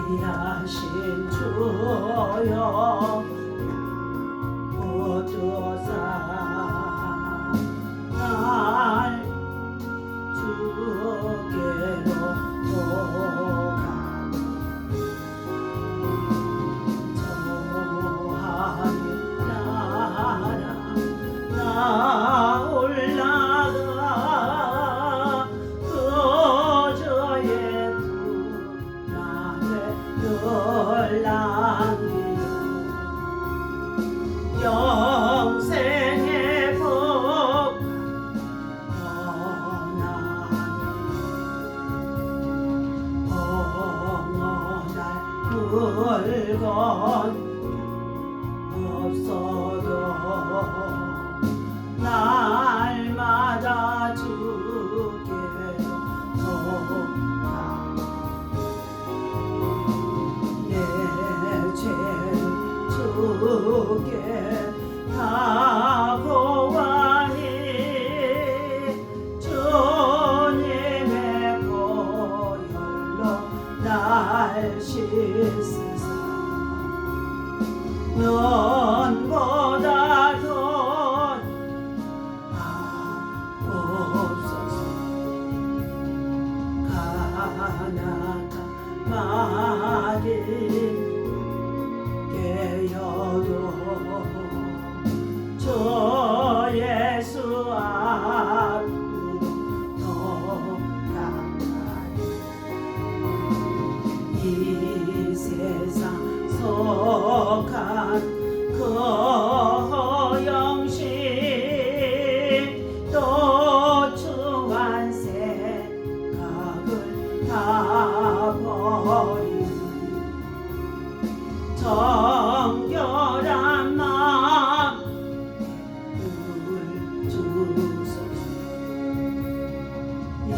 귀하신 주여 어쩌사 날 주께로 저 하늘 나라 나 올라가 그저의 분함에 열랑이요 영생의 복 영원할 물건 없어도 날마다 주께로 내 죄를 주께 다 고하니 주님의 보혈로 날 씻으사 눈보다 더 없어서 가나다 마린 깨어도 저 예수 앞으로 돌아가리 이 세상 속한 그 허영심 또 추한 생각을 다 버리니 정결한 마음 주소서 이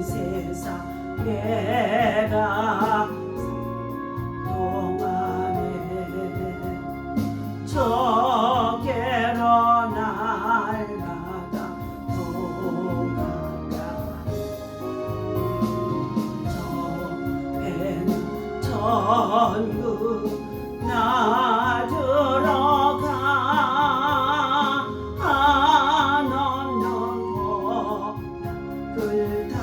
세상 내가 저께로 날마다 도가다 저 배는 천국 나 들어가 안 없는 고난을 다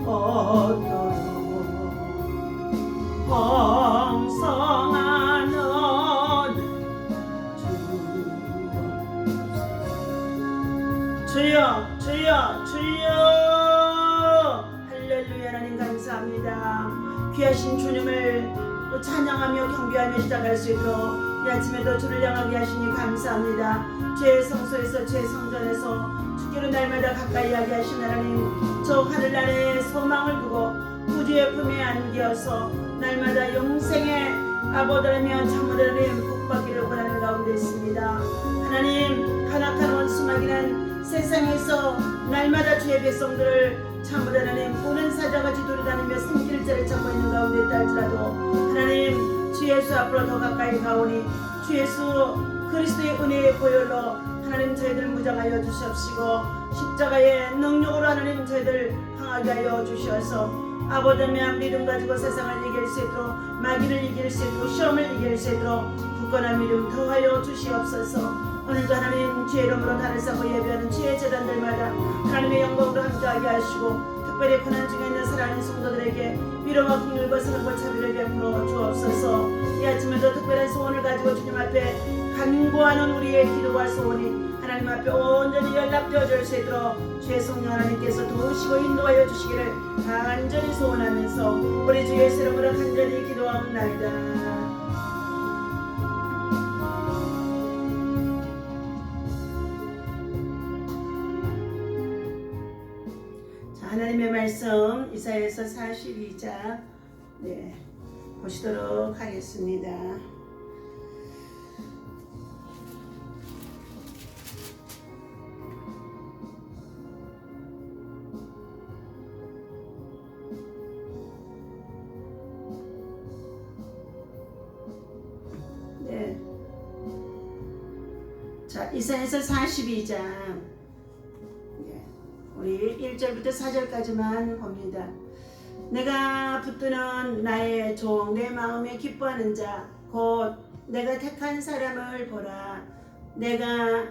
얻도록 풍성한 주여 주여 주여 할렐루야. 하나님 감사합니다. 귀하신 주님을 찬양하며 경배하며 시작할 수 있도록 이 아침에도 주를 향하게 하시니 감사합니다. 제 성소에서 제 성전에서 주께로 날마다 가까이 하게 하신 하나님, 저 하늘나라에 소망을 두고 구주의 품에 안기어서 날마다 영생의 아버지라며 참으라는 복받기를 원하는 가운데 있습니다. 하나님, 간악한 원수막이란 세상에서 날마다 주의 백성들을 참으로 하나님 보는 사자같이 돌아다니며 생기를 자를 찾고 있는 가운데 있다 할지라도 하나님 주 예수 앞으로 더 가까이 가오니 주 예수 그리스도의 은혜의 보혈로 하나님 저희들 무장하여 주시옵시고 십자가의 능력으로 하나님 저희들 강하게 하여 주시어서 아버지의 믿음 가지고 세상을 이길 수 있도록 마귀를 이길 수 있도록 시험을 이길 수 있도록 굳건한 믿음 더하여 주시옵소서. 오늘도 하나님 주의 이름으로 달을 쌓고 예배하는 주의 제단들마다 하나님의 영광으로 함께하게 하시고 특별히 고난 중에 있는 사랑하는 성도들에게 위로와 긍휼과 사랑과 자비를 베풀어 주옵소서. 이 아침에도 특별한 소원을 가지고 주님 앞에 간구하는 우리의 기도와 소원이 하나님 앞에 온전히 연락되어질 수 있도록 주의 성령 하나님께서 도우시고 인도하여 주시기를 간절히 소원하면서 우리 주 예수 이름으로 간절히 기도하옵나이다. 하나님의 말씀 이사야서 42장 보시도록 하겠습니다. 자, 이사야서 42장 우리 1절부터 4절까지만 봅니다. 내가 붙드는 나의 종 내 마음에 기뻐하는 자 곧 내가 택한 사람을 보라. 내가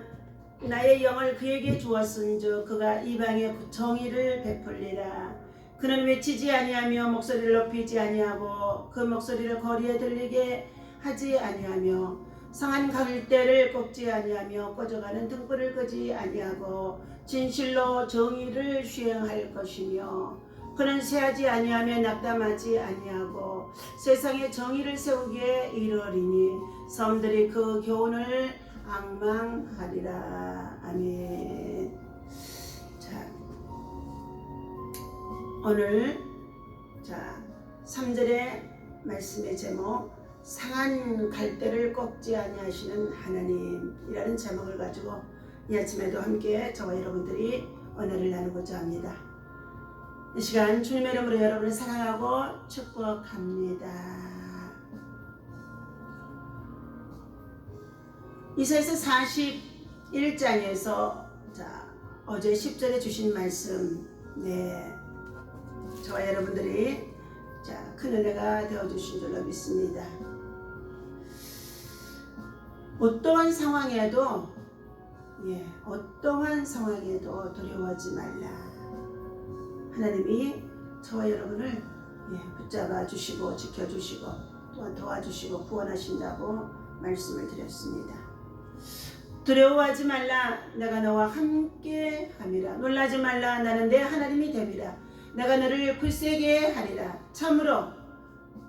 나의 영을 그에게 주었은즉 그가 이방에 정의를 베풀리라. 그는 외치지 아니하며 목소리를 높이지 아니하고 그 목소리를 거리에 들리게 하지 아니하며 상한 갈대를 꺾지 아니하며 꺼져가는 등불을 끄지 아니하고 진실로 정의를 시행할 것이며 그는 세하지 아니하며 낙담하지 아니하고 세상에 정의를 세우기에 이르리니 섬들이 그 교훈을 앙망하리라. 아멘. 자, 오늘 3절의 말씀의 제목 상한 갈대를 꺾지 아니하시는 하나님이라는 제목을 가지고 이 아침에도 함께 저와 여러분들이 언어를 나누고자 합니다. 이 시간 주님의 이름으로 여러분을 사랑하고 축복합니다. 이사야서 41장에서 어제 10절에 주신 말씀, 저와 여러분들이 큰 은혜가 되어주신 줄로 믿습니다. 어떠한 상황에도 두려워하지 말라. 하나님이 저와 여러분을 붙잡아 주시고 지켜주시고 또한 도와주시고 구원하신다고 말씀을 드렸습니다. 두려워하지 말라. 내가 너와 함께 함이라. 놀라지 말라. 나는 내 하나님이 됨이라. 내가 너를 굳세게 하리라. 참으로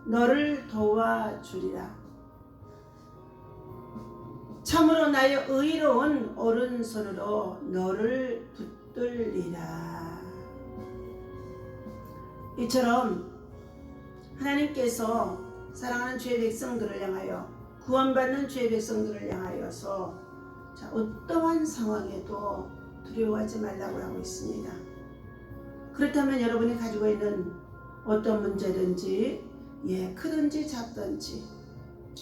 너를 도와주리라. 참으로 나의 의로운 오른손으로 너를 붙들리라. 이처럼 하나님께서 사랑하는 주의 백성들을 향하여 구원받는 주의 백성들을 향하여서 어떠한 상황에도 두려워하지 말라고 하고 있습니다. 그렇다면 여러분이 가지고 있는 어떤 문제든지 크든지 작든지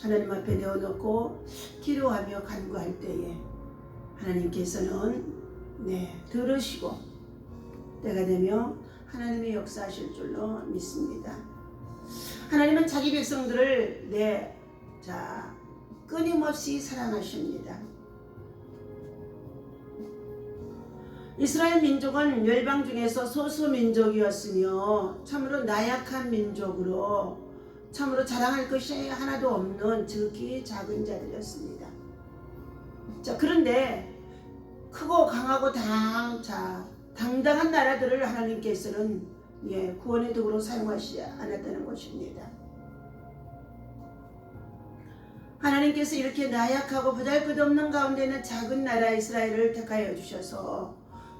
하나님 앞에 내어놓고 기도하며 간구할 때에 하나님께서는 들으시고 때가 되면 하나님의 역사하실 줄로 믿습니다. 하나님은 자기 백성들을 끊임없이 사랑하십니다. 이스라엘 민족은 열방 중에서 소수 민족이었으며 참으로 나약한 민족으로 참으로 자랑할 것이 하나도 없는 지극히 작은 자들이었습니다. 그런데 크고 강하고 당당한 나라들을 하나님께서는 구원의 도구로 사용하시지 않았다는 것입니다. 하나님께서 이렇게 나약하고 보잘것없는 가운데 있는 작은 나라 이스라엘을 택하여 주셔서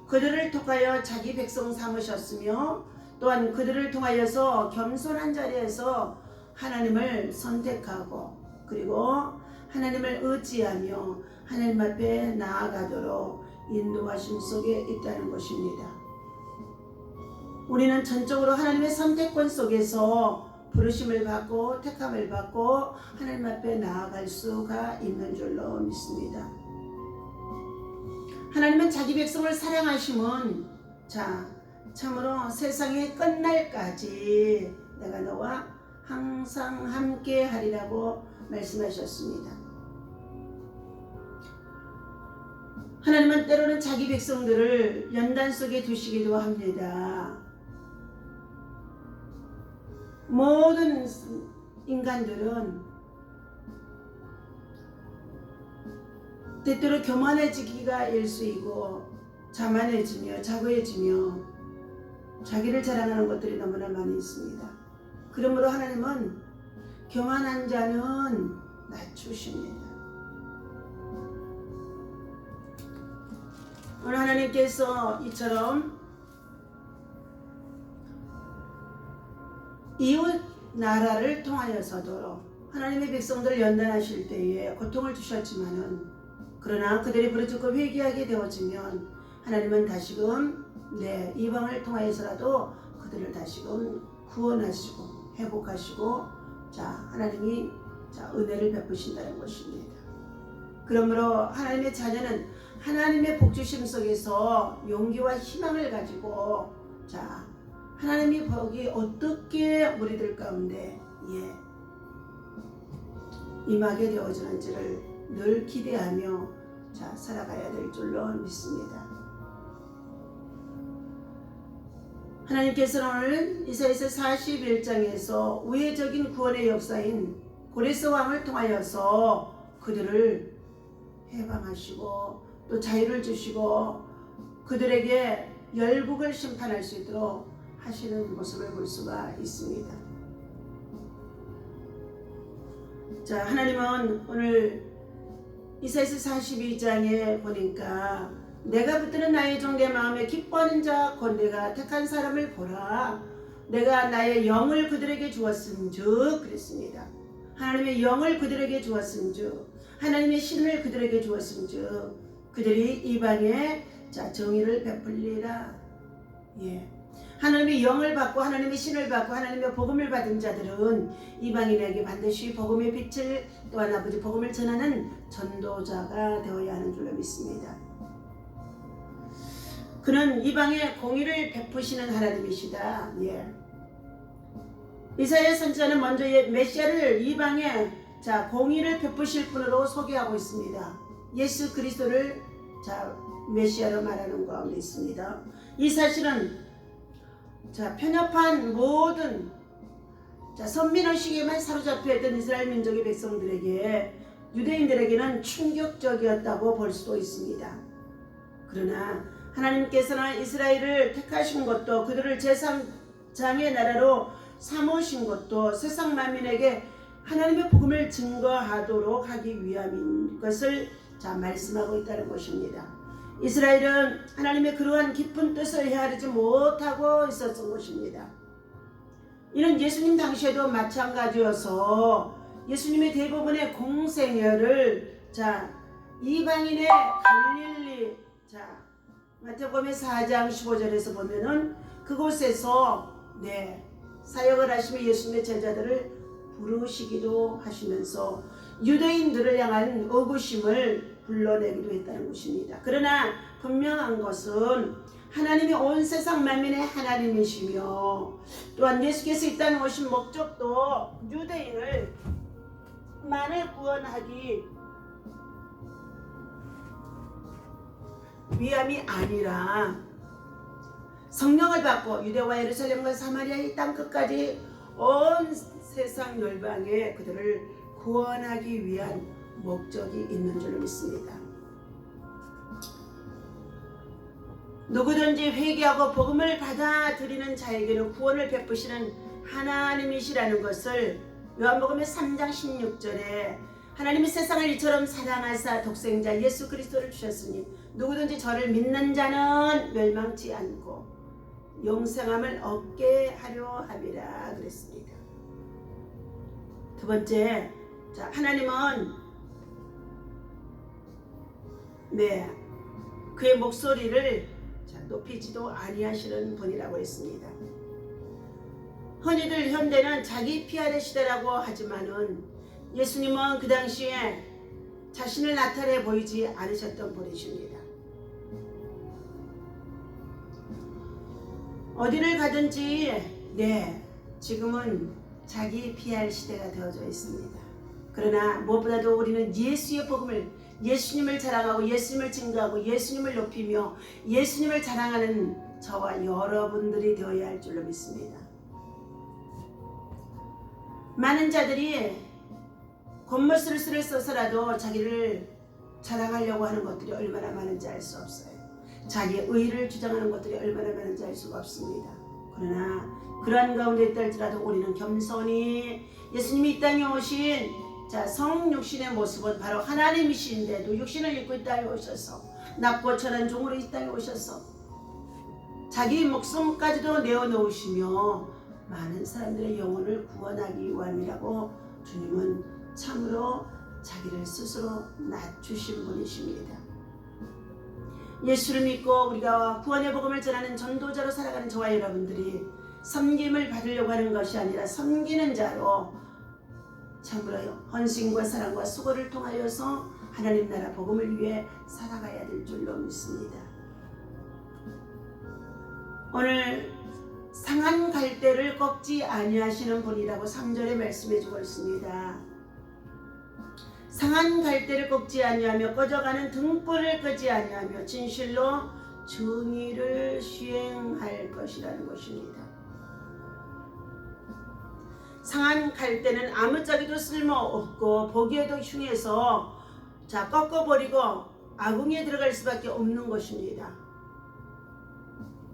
그들을 통하여 자기 백성 삼으셨으며 또한 그들을 통하여서 겸손한 자리에서 하나님을 선택하고 그리고 하나님을 의지하며 하나님 앞에 나아가도록 인도하심 속에 있다는 것입니다. 우리는 전적으로 하나님의 선택권 속에서 부르심을 받고 택함을 받고 하나님 앞에 나아갈 수가 있는 줄로 믿습니다. 하나님은 자기 백성을 사랑하심은 참으로 세상이 끝날까지 내가 너와 항상 함께 하리라고 말씀하셨습니다. 하나님은 때로는 자기 백성들을 연단 속에 두시기도 합니다. 모든 인간들은 때때로 교만해지기가 일수이고 자만해지며 자고해지며 자기를 자랑하는 것들이 너무나 많이 있습니다. 그러므로 하나님은 교만한 자는 낮추십니다. 오늘 하나님께서 이처럼 이웃 나라를 통하여서도 하나님의 백성들을 연단하실 때에 고통을 주셨지만은 그러나 그들이 부르짖고 회개하게 되어지면 하나님은 다시금 이방을 통하여서라도 그들을 다시금 구원하시고 회복하시고 하나님이 은혜를 베푸신다는 것입니다. 그러므로 하나님의 자녀는 하나님의 복주심 속에서 용기와 희망을 가지고 하나님의 복이 어떻게 우리들 가운데 임하게 되어지는지를 늘 기대하며 살아가야 될 줄로 믿습니다. 하나님께서는 오늘 이사야서 41장에서 우회적인 구원의 역사인 고레스 왕을 통하여서 그들을 해방하시고 또 자유를 주시고 그들에게 열국을 심판할 수 있도록 하시는 모습을 볼 수가 있습니다. 하나님은 오늘 이사야서 42장에 보니까 내가 붙드는 나의 종 내 마음에 기뻐하는 자 곧 내가 택한 사람을 보라. 내가 나의 영을 그들에게 주었은즉 그랬습니다. 하나님의 영을 그들에게 주었은즉 하나님의 신을 그들에게 주었은즉 그들이 이방에 정의를 베풀리라. 하나님의 영을 받고 하나님의 신을 받고 하나님의 복음을 받은 자들은 이방인에게 반드시 복음의 빛을 또한 아버지 복음을 전하는 전도자가 되어야 하는 줄로 믿습니다. 그는 이방에 공의를 베푸시는 하나님이시다. 이사야 선지자는 먼저 메시아를 이방에 공의를 베푸실 분으로 소개하고 있습니다. 예수 그리스도를 메시아로 말하는 가운데 있습니다. 이 사실은 편협한 모든 선민의식에만 사로잡혀 있던 이스라엘 민족의 백성들에게 유대인들에게는 충격적이었다고 볼 수도 있습니다. 그러나 하나님께서는 이스라엘을 택하신 것도 그들을 제3장의 나라로 삼으신 것도 세상 만민에게 하나님의 복음을 증거하도록 하기 위함인 것을 말씀하고 있다는 것입니다. 이스라엘은 하나님의 그러한 깊은 뜻을 헤아리지 못하고 있었던 것입니다. 이는 예수님 당시에도 마찬가지여서 예수님의 대부분의 공생애를 이방인의 갈릴리 마태복음 4장 15절에서 보면은 그곳에서 사역을 하시며 예수님의 제자들을 부르시기도 하시면서 유대인들을 향한 의구심을 불러내기도 했다는 것입니다. 그러나 분명한 것은 하나님이 온 세상 만민의 하나님이시며 또한 예수께서 이 땅에 오신 목적도 유대인을 만을 구원하기 위함이 아니라 성령을 받고 유대와 예루살렘과 사마리아의 땅 끝까지 온 세상 열방에 그들을 구원하기 위한 목적이 있는 줄로 믿습니다. 누구든지 회개하고 복음을 받아들이는 자에게는 구원을 베푸시는 하나님이시라는 것을 요한복음 3장 16절에 하나님이 세상을 이처럼 사랑하사 독생자 예수 그리스도를 주셨으니 누구든지 저를 믿는 자는 멸망치 않고 영생함을 얻게 하려 함이라 그랬습니다. 두 번째, 하나님은 그의 목소리를 높이지도 아니하시는 분이라고 했습니다. 흔히들 현대는 자기 PR의 시대라고 하지만은 예수님은 그 당시에 자신을 나타내 보이지 않으셨던 분이십니다. 어디를 가든지 지금은 자기 PR 시대가 되어져 있습니다. 그러나 무엇보다도 우리는 예수의 복음을 예수님을 자랑하고 예수님을 증거하고 예수님을 높이며 예수님을 자랑하는 저와 여러분들이 되어야 할 줄로 믿습니다. 많은 자들이 겉모술을 써서라도 자기를 자랑하려고 하는 것들이 얼마나 많은지 알 수 없어요. 자기의 의를 주장하는 것들이 얼마나 많은지 알 수가 없습니다. 그러나 그러한 가운데 있달지라도 우리는 겸손히 예수님이 이 땅에 오신 성육신의 모습은 바로 하나님이신데도 육신을 입고 이 땅에 오셔서 낮고 천한 종으로 이 땅에 오셔서 자기 목숨까지도 내어놓으시며 많은 사람들의 영혼을 구원하기 위함이라고 주님은 참으로 자기를 스스로 낮추신 분이십니다. 예수를 믿고 우리가 구원의 복음을 전하는 전도자로 살아가는 저와 여러분들이 섬김을 받으려고 하는 것이 아니라 섬기는 자로 참으로 헌신과 사랑과 수고를 통하여서 하나님 나라 복음을 위해 살아가야 될 줄로 믿습니다. 오늘 상한 갈대를 꺾지 아니하시는 분이라고 3절에 말씀해 주고 있습니다. 상한 갈대를 꺾지 아니하며 꺼져가는 등불을 끄지 아니하며 진실로 정의를 시행할 것이라는 것입니다. 상한 갈대는 아무짝에도 쓸모없고 보기에도 흉해서 꺾어버리고 아궁이에 들어갈 수밖에 없는 것입니다.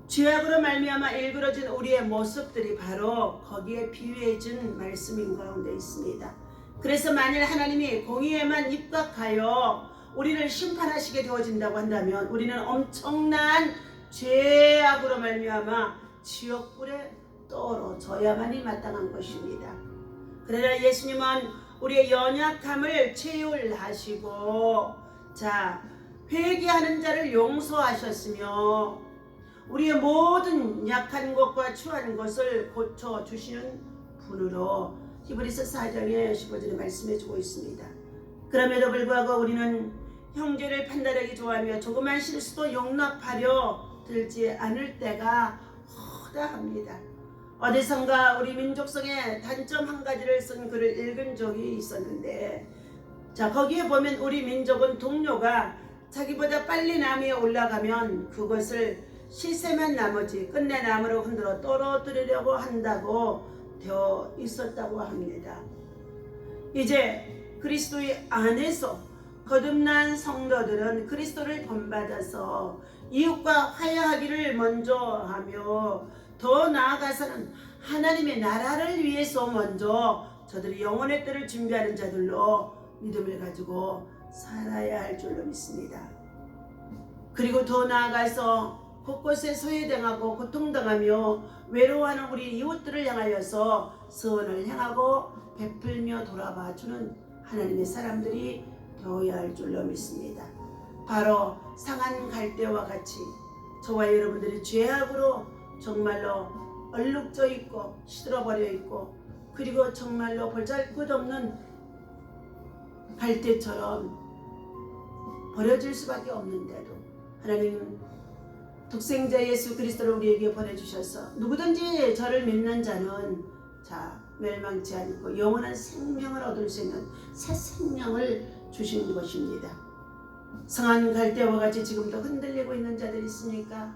죄악으로 말미암아 일그러진 우리의 모습들이 바로 거기에 비유해준 말씀인 가운데 있습니다. 그래서 만일 하나님이 공의에만 입각하여 우리를 심판하시게 되어진다고 한다면 우리는 엄청난 죄악으로 말미암아 지옥불에 떨어져야만이 마땅한 것입니다. 그러나 예수님은 우리의 연약함을 체휼하시고 회개하는 자를 용서하셨으며 우리의 모든 약한 것과 추한 것을 고쳐주시는 분으로 히브리서 4장의 15절에 말씀해 주고 있습니다. 그럼에도 불구하고 우리는 형제를 판단하기 좋아하며 조그만 실수도 용납하려 들지 않을 때가 허다합니다. 어디선가 우리 민족성의 단점 한 가지를 쓴 글을 읽은 적이 있었는데 거기에 보면 우리 민족은 동료가 자기보다 빨리 나무에 올라가면 그것을 시샘한 나머지 끝내 나무로 흔들어 떨어뜨리려고 한다고 되어 있었다고 합니다. 이제 그리스도의 안에서 거듭난 성도들은 그리스도를 본받아서 이웃과 화해하기를 먼저 하며 더 나아가서는 하나님의 나라를 위해서 먼저 저들이 영혼의 때를 준비하는 자들로 믿음을 가지고 살아야 할 줄로 믿습니다. 그리고 더 나아가서 곳곳에 소외당하고 고통당하며 외로워하는 우리 이웃들을 향하여서 선을 향하고 베풀며 돌아봐주는 하나님의 사람들이 되어야 할 줄로 믿습니다. 바로 상한 갈대와 같이 저와 여러분들이 죄악으로 정말로 얼룩져 있고 시들어버려 있고 그리고 정말로 볼잘것없는 갈대처럼 버려질 수밖에 없는데도 하나님은 독생자 예수 그리스도를 우리에게 보내주셔서 누구든지 저를 믿는 자는 멸망치 않고 영원한 생명을 얻을 수 있는 새 생명을 주신 것입니다. 상한 갈대와 같이 지금도 흔들리고 있는 자들이 있습니까?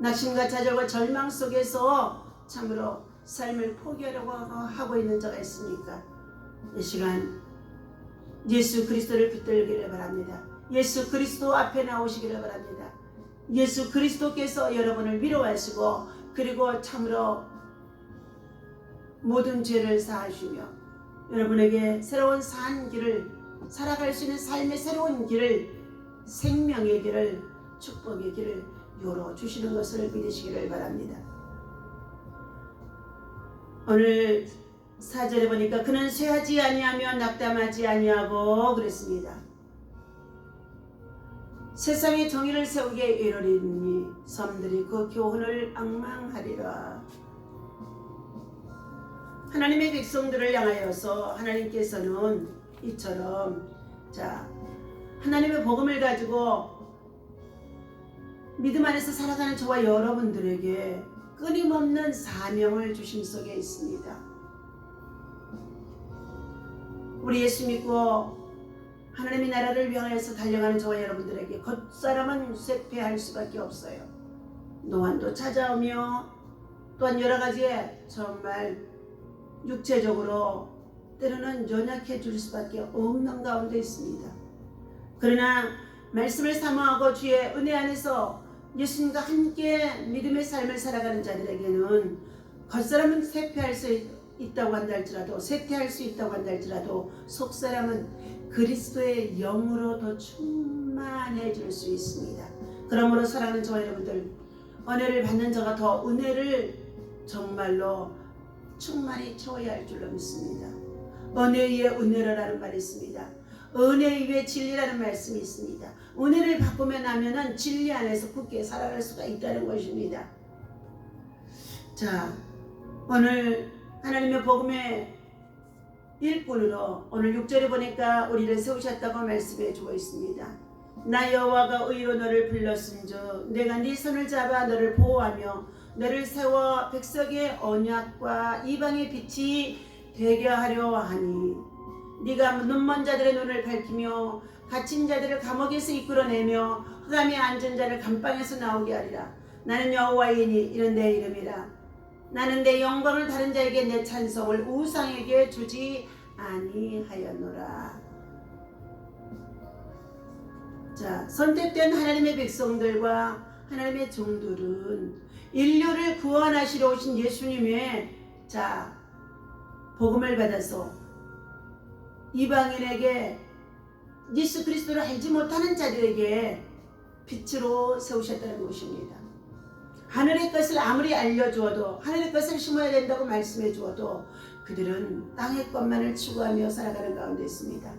낙심과 좌절과 절망 속에서 참으로 삶을 포기하려고 하고 있는 자가 있습니까? 이 시간 예수 그리스도를 붙들기를 바랍니다. 예수 그리스도 앞에 나오시기를 바랍니다. 예수 그리스도께서 여러분을 위로하시고 그리고 참으로 모든 죄를 사하시며 여러분에게 새로운 산 길을 살아갈 수 있는 삶의 새로운 길을 생명의 길을 축복의 길을 열어주시는 것을 믿으시기를 바랍니다. 오늘 4절에 보니까 그는 쇠하지 아니하며 낙담하지 아니하고 그랬습니다. 세상에 정의를 세우게 이르리니 섬들이 그 교훈을 앙망하리라. 하나님의 백성들을 향하여서 하나님께서는 이처럼 하나님의 복음을 가지고 믿음 안에서 살아가는 저와 여러분들에게 끊임없는 사명을 주심 속에 있습니다. 우리 예수 믿고 하나님의 나라를 위하여서 달려가는 저와 여러분들에게 겉사람은 쇠퇴할 수밖에 없어요. 노안도 찾아오며 또한 여러 가지의 정말 육체적으로 때로는 연약해질 수밖에 없는 가운데 있습니다. 그러나 말씀을 사모하고 주의 은혜 안에서 예수님과 함께 믿음의 삶을 살아가는 자들에게는 겉사람은 쇠퇴할 수 있다고 한다 할지라도 쇠퇴할 수 있다고 한다 할지라도 속사람은 그리스도의 영으로 더 충만해질 수 있습니다. 그러므로 사랑하는 저와 여러분들 은혜를 받는 자가 더 은혜를 정말로 충만히 채워야 할 줄로 믿습니다. 은혜 위에 은혜라는 말이 있습니다. 은혜 위에 진리라는 말씀이 있습니다. 은혜를 받고 나면은 진리 안에서 굳게 살아갈 수가 있다는 것입니다. 오늘 하나님의 복음의 일꾼으로 오늘 6절에 보니까 우리를 세우셨다고 말씀해 주고 있습니다. 나 여호와가 의로 너를 불렀은즉 내가 네 손을 잡아 너를 보호하며 너를 세워 백석의 언약과 이방의 빛이 되게 하려 하니 네가 눈먼 자들의 눈을 밝히며 갇힌 자들을 감옥에서 이끌어내며 흑암에 앉은 자를 감방에서 나오게 하리라. 나는 여호와이니 이는 내 이름이라. 나는 내 영광을 다른 자에게 내 찬송을 우상에게 주지 아니하였노라. 자, 선택된 하나님의 백성들과 하나님의 종들은 인류를 구원하시러 오신 예수님의 복음을 받아서 이방인에게 예수 그리스도를 알지 못하는 자들에게 빛으로 세우셨다는 것입니다. 하늘의 것을 아무리 알려주어도, 하늘의 것을 심어야 된다고 말씀해 주어도 그들은 땅의 것만을 추구하며 살아가는 가운데 있습니다.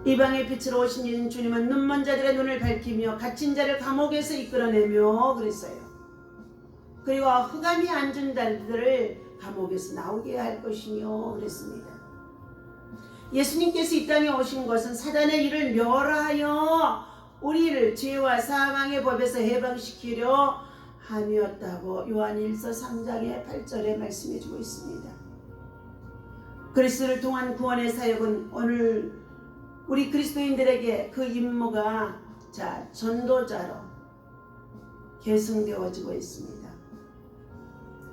이방의 빛으로 오신 주님은 눈먼 자들의 눈을 밝히며 갇힌 자를 감옥에서 이끌어내며 그랬어요. 그리고 흑암이 앉은 자들을 감옥에서 나오게 할 것이며 그랬습니다. 예수님께서 이 땅에 오신 것은 사단의 일을 멸하여 우리를 죄와 사망의 법에서 해방시키려 함이었다고 요한일서 3장의 8절에 말씀해주고 있습니다. 그리스도를 통한 구원의 사역은 오늘 우리 그리스도인들에게 그 임무가 전도자로 계승되어지고 있습니다.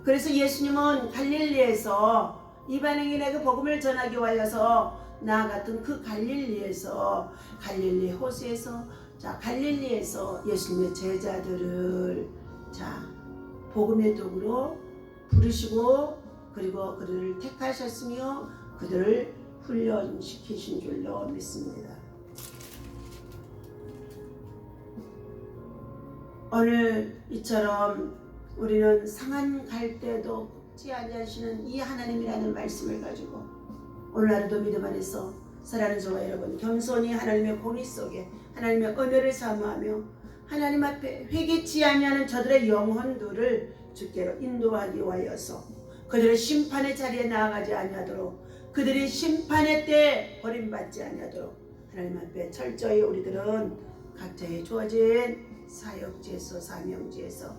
그래서 예수님은 갈릴리에서 이방인에게 복음을 전하기 위하여서 나아갔던 그 갈릴리에서 갈릴리 호수에서 갈릴리에서 예수님의 제자들을 복음의 도구로 부르시고 그리고 그들을 택하셨으며 그들을 훈련시키신 줄로 믿습니다. 오늘 이처럼 우리는 상한 갈 때도 꺾지 아니하시는 이 하나님이라는 말씀을 가지고 오늘 하루도 믿음 안에서 살아가는 저와 여러분 겸손히 하나님의 공의 속에 하나님의 은혜를 사모하며 하나님 앞에 회개치 아니하는 저들의 영혼들을 주께로 인도하기 위하여서 그들의 심판의 자리에 나아가지 아니하도록 그들이 심판의 때에 버림받지 아니하도록 하나님 앞에 철저히 우리들은 각자의 주어진 사역지에서 사명지에서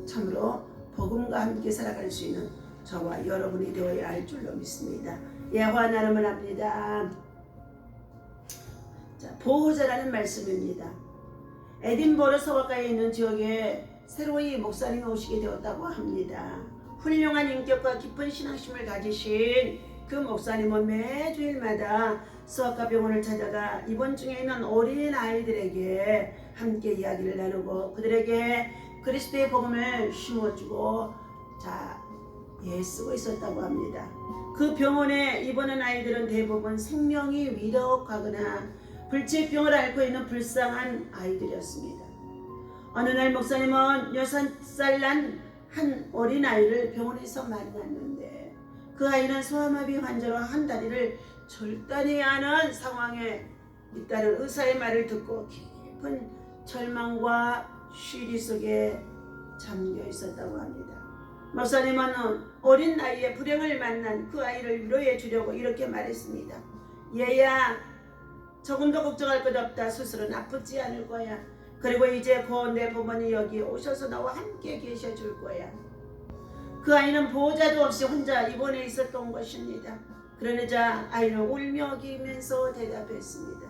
참으로 복음과 함께 살아갈 수 있는 저와 여러분이 되어야 할 줄로 믿습니다. 여호와 나름을 합니다. 보호자라는 말씀입니다. 에딘버러 서가까에 있는 지역에 새로이 목사님이 오시게 되었다고 합니다. 훌륭한 인격과 깊은 신앙심을 가지신 그 목사님은 매주일마다 수학과 병원을 찾아가 입원 중에 있는 어린 아이들에게 함께 이야기를 나누고 그들에게 그리스도의 복음을 심어주고 쓰고 있었다고 합니다. 그 병원에 입원한 아이들은 대부분 생명이 위독하거나 불치병을 앓고 있는 불쌍한 아이들이었습니다. 어느 날 목사님은 6살 난 한 어린아이를 병원에서 만났는데 그 아이는 소아마비 환자로 한 다리를 절단해야 하는 상황에 있다는 의사의 말을 듣고 깊은 절망과 쉬리 속에 잠겨 있었다고 합니다. 목사님은 어린 나이에 불행을 만난 그 아이를 위로해 주려고 이렇게 말했습니다. 얘야, 조금도 걱정할 것 없다. 수술은 아프지 않을 거야. 그리고 이제 곧 내 부모님 여기 오셔서 나와 함께 계셔 줄 거야. 그 아이는 보호자도 없이 혼자 입원해 있었던 것입니다. 그러자 아이는 울며 기면서 대답했습니다.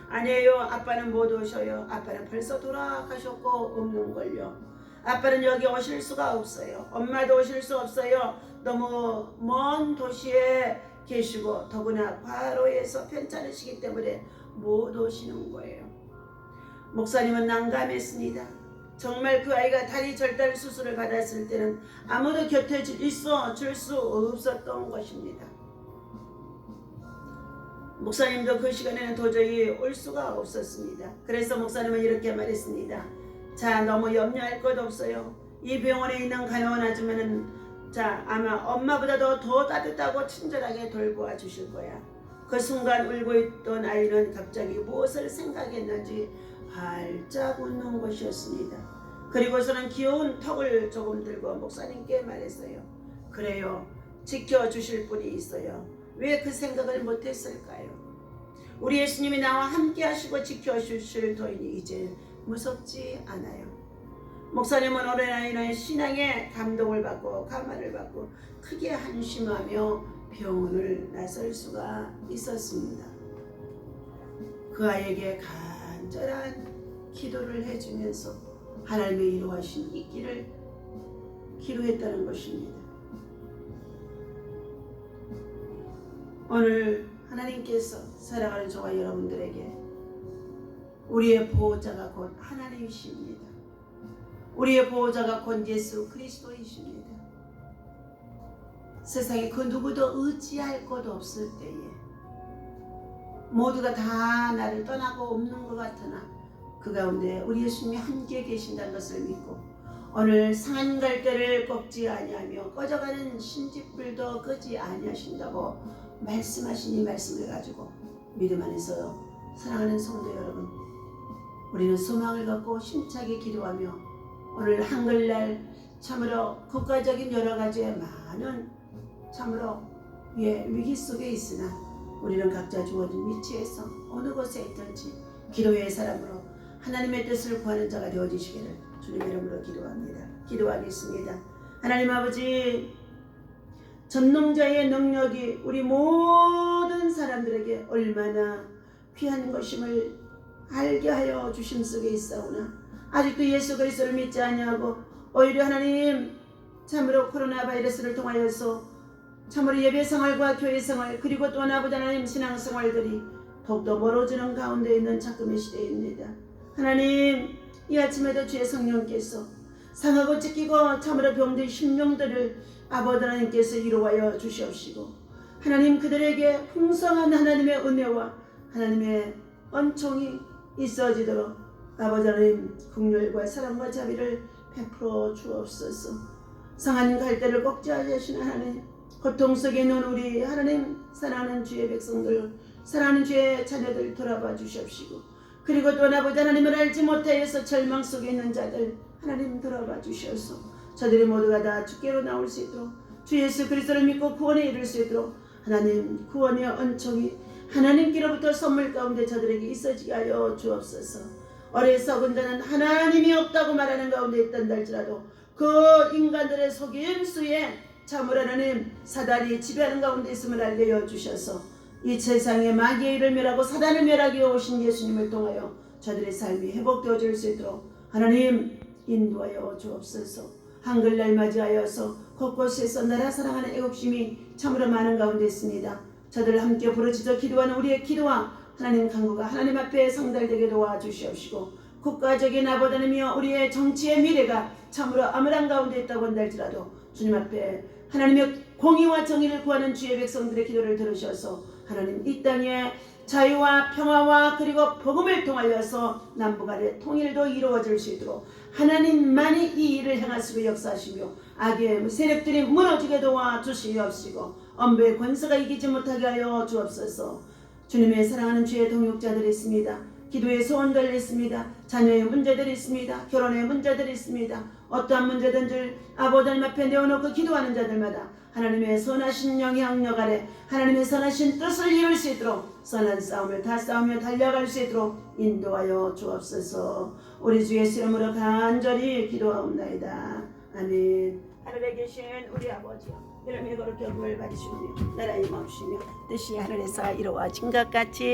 아니에요. 아빠는 못 오셔요. 아빠는 벌써 돌아가셨고 없는걸요. 아빠는 여기 오실 수가 없어요. 엄마도 오실 수 없어요. 너무 먼 도시에 계시고 더구나 과로에서 편찮으시기 때문에 못 오시는 거예요. 목사님은 난감했습니다. 정말 그 아이가 다리 절단 수술을 받았을 때는 아무도 곁에 있어 줄 수 없었던 것입니다. 목사님도 그 시간에는 도저히 올 수가 없었습니다. 그래서 목사님은 이렇게 말했습니다. 너무 염려할 것 없어요. 이 병원에 있는 간호원 아줌마는 아마 엄마보다도 더 따뜻하고 친절하게 돌보아 주실 거야. 그 순간 울고 있던 아이는 갑자기 무엇을 생각했는지 활짝 웃는 것이었습니다. 그리고서는 귀여운 턱을 조금 들고 목사님께 말했어요. 그래요. 지켜주실 분이 있어요. 왜 그 생각을 못했을까요? 우리 예수님이 나와 함께 하시고 지켜주실 터이니 이제 무섭지 않아요. 목사님은 오랜 인하여 신앙의 감동을 받고 감화를 받고 크게 한심하며 병원을 나설 수가 있었습니다. 그 아이에게 간절한 기도를 해주면서 하나님의 이루어진 있기를 기도했다는 것입니다. 오늘 하나님께서 사랑하는 저와 여러분들에게 우리의 보호자가 곧 하나님이십니다. 우리의 보호자가 곧 예수 그리스도이십니다. 세상에 그 누구도 의지할 것 없을 때에 모두가 다 나를 떠나고 없는 것 같으나 그 가운데 우리 예수님이 함께 계신다는 것을 믿고 오늘 상한 갈대를 꺾지 아니하며 꺼져가는 신짓불도 끄지 아니하신다고 말씀하신 이 말씀을 가지고 믿음 안에서 사랑하는 성도 여러분, 우리는 소망을 갖고 힘차게 기도하며 오늘 한글날 참으로 국가적인 여러 가지의 많은 참으로 위기 속에 있으나 우리는 각자 주어진 위치에서 어느 곳에 있든지 기도의 사람으로 하나님의 뜻을 구하는 자가 되어주시기를 주님의 이름으로 기도합니다. 기도하겠습니다. 하나님 아버지, 전능자의 능력이 우리 모든 사람들에게 얼마나 귀한 것임을 알게 하여 주심 속에 있사오나 아직도 예수 그리스도를 믿지 아니하고 오히려 하나님 참으로 코로나 바이러스를 통하여서 참으로 예배생활과 교회생활 그리고 또 아버지 하나님 신앙생활들이 더욱더 멀어지는 가운데 있는 작금의 시대입니다. 하나님, 이 아침에도 주의 성령께서 상하고 찢기고 참으로 병든 심령들을 아버지 하나님께서 이루어 주시옵시고 하나님 그들에게 풍성한 하나님의 은혜와 하나님의恩寵이 있어지도록 아버지 하나님 긍휼과 사랑과 자비를 베풀어 주옵소서. 상한 갈대를 꺾지 하시는 하나님, 고통 속에 있는 우리 하나님 사랑하는 주의 백성들, 사랑하는 주의 자녀들 돌아봐 주시옵시고 그리고 또 아버지 하나님을 알지 못하여서 절망 속에 있는 자들 하나님 돌아봐 주시옵소. 저들이 모두가 다 주께로 나올 수 있도록 주 예수 그리스도를 믿고 구원에 이를 수 있도록 하나님 구원의恩寵이 하나님께로부터 선물 가운데 저들에게 있어지게 하여 주옵소서. 어리석은 자는 하나님이 없다고 말하는 가운데 있던 날지라도 그 인간들의 속임수에 참으로 하나님 사단이 지배하는 가운데 있음을 알려 주셔서 이 세상에 마귀의 일을 멸하고 사단을 멸하기 위해 오신 예수님을 통하여 저들의 삶이 회복되어질 수 있도록 하나님 인도하여 주옵소서. 한글날 맞이하여서 곳곳에서 나라 사랑하는 애국심이 참으로 많은 가운데 있습니다. 저들을 함께 부르짖어 기도하는 우리의 기도와 하나님 간구가 하나님 앞에 상달되게 도와주시옵시고 국가적인 아버지 하나님이여 우리의 정치의 미래가 참으로 암울한 가운데 있다고 한달지라도 주님 앞에 하나님의 공의와 정의를 구하는 주의 백성들의 기도를 들으셔서 하나님 이 땅에 자유와 평화와 그리고 복음을 통하여서 남북한의 통일도 이루어질 수 있도록 하나님만이 이 일을 행하시고 역사하시며 악의 세력들이 무너지게 도와주시옵시고 엄부의 권세가 이기지 못하게 하여 주옵소서. 주님의 사랑하는 주의 동역자들이 있습니다. 기도의 소원들이 있습니다. 자녀의 문제들이 있습니다. 결혼의 문제들이 있습니다. 어떠한 문제든지 아버지 하나님 앞에 내어놓고 기도하는 자들마다 하나님의 선하신 영향력 아래 하나님의 선하신 뜻을 이룰 수 있도록 선한 싸움을 다 싸우며 달려갈 수 있도록 인도하여 주옵소서. 우리 주 예수 이름으로 간절히 기도하옵나이다. 아멘. 하늘에 계신 우리 아버지여, 이름이 거룩히 여김을 받으시오며 나라의 마옵시며 뜻이 하늘에서 이루어진 것 같이